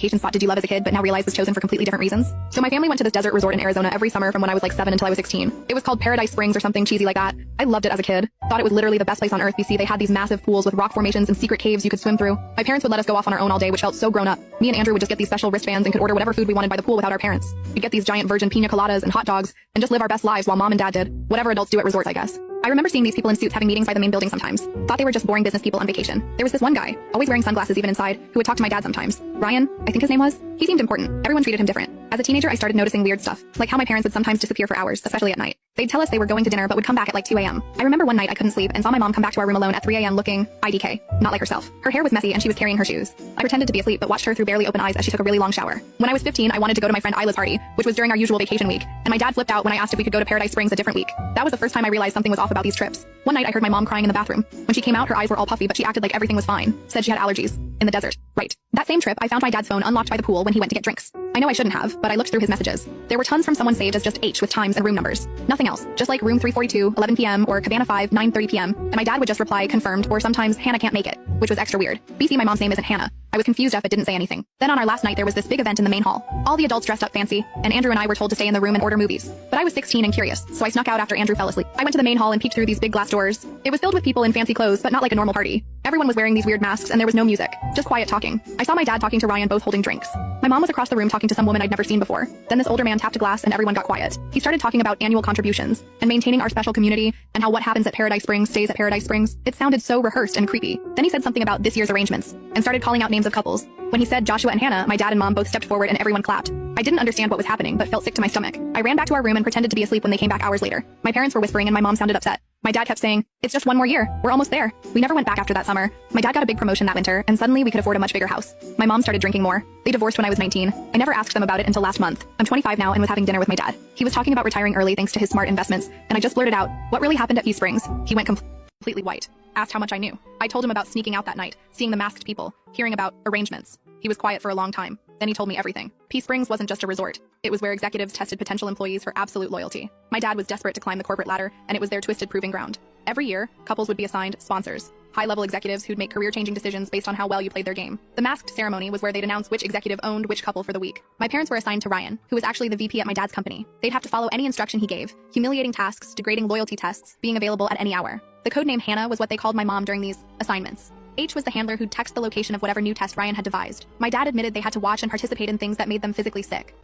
vacation spot did you love as a kid but now realize was chosen for completely different reasons? So my family went to this desert resort in Arizona every summer from when I was like 7 until I was 16. It was called Paradise Springs or something cheesy like that. I loved it as a kid. Thought it was literally the best place on earth. You see, they had these massive pools with rock formations and secret caves you could swim through. My parents would let us go off on our own all day, which felt so grown up. Me and Andrew would just get these special wristbands and could order whatever food we wanted by the pool without our parents. We'd get these giant virgin pina coladas and hot dogs and just live our best lives while mom and dad did whatever adults do at resorts, I guess. I remember seeing these people in suits having meetings by the main building sometimes. Thought they were just boring business people on vacation. There was this one guy, always wearing sunglasses even inside, who would talk to my dad sometimes. Ryan, I think his name was. He seemed important. Everyone treated him different. As a teenager, I started noticing weird stuff, like how my parents would sometimes disappear for hours, especially at night. They'd tell us they were going to dinner but would come back at like 2 a.m. I remember one night I couldn't sleep and saw my mom come back to our room alone at 3 a.m. looking IDK, not like herself. Her hair was messy and she was carrying her shoes. I pretended to be asleep but watched her through barely open eyes as she took a really long shower. When I was 15, I wanted to go to my friend Isla's party, which was during our usual vacation week, and my dad flipped out when I asked if we could go to Paradise Springs a different week. That was the first time I realized something was off about these trips. One night I heard my mom crying in the bathroom. When she came out, her eyes were all puffy but she acted like everything was fine. Said she had allergies. In the desert. Right. That same trip, I found my dad's phone unlocked by the pool when he went to get drinks. I know I shouldn't have, but I looked through his messages. There were tons from someone saved as just H with times and room numbers. Nothing else. Just like room 342, 11 p.m. or Cabana 5, 9:30 p.m. And my dad would just reply confirmed or sometimes Hannah can't make it, which was extra weird. BC, my mom's name isn't Hannah. I was confused if it didn't say anything. Then on our last night there was this big event in the main hall. All the adults dressed up fancy, and Andrew and I were told to stay in the room and order movies. But I was 16 and curious, so I snuck out after Andrew fell asleep. I went to the main hall and peeked through these big glass doors. It was filled with people in fancy clothes, but not like a normal party. Everyone was wearing these weird masks and there was no music, just quiet talking. I saw my dad talking to Ryan, both holding drinks. My mom was across the room talking to some woman I'd never seen before. Then this older man tapped a glass and everyone got quiet. He started talking about annual contributions and maintaining our special community and how what happens at Paradise Springs stays at Paradise Springs. It sounded so rehearsed and creepy. Then he said something about this year's arrangements and started calling out names of couples. When he said Joshua and Hannah, my dad and mom both stepped forward and everyone clapped. I didn't understand what was happening, but felt sick to my stomach. I ran back to our room and pretended to be asleep when they came back hours later. My parents were whispering and my mom sounded upset. My dad kept saying, "It's just one more year. We're almost there." We never went back after that summer. My dad got a big promotion that winter, and suddenly we could afford a much bigger house. My mom started drinking more. They divorced when I was 19. I never asked them about it until last month. I'm 25 now and was having dinner with my dad. He was talking about retiring early thanks to his smart investments, and I just blurted out, "What really happened at P Springs?" He went completely white. Asked how much I knew. I told him about sneaking out that night, seeing the masked people, hearing about arrangements. He was quiet for a long time. Then he told me everything. P Springs wasn't just a resort. It was where executives tested potential employees for absolute loyalty. My dad was desperate to climb the corporate ladder, and it was their twisted proving ground. Every year, couples would be assigned sponsors, high-level executives who'd make career-changing decisions based on how well you played their game. The masked ceremony was where they'd announce which executive owned which couple for the week. My parents were assigned to Ryan, who was actually the VP at my dad's company. They'd have to follow any instruction he gave, humiliating tasks, degrading loyalty tests, being available at any hour. The codename Hannah was what they called my mom during these assignments. H was the handler who'd text the location of whatever new test Ryan had devised. My dad admitted they had to watch and participate in things that made them physically sick.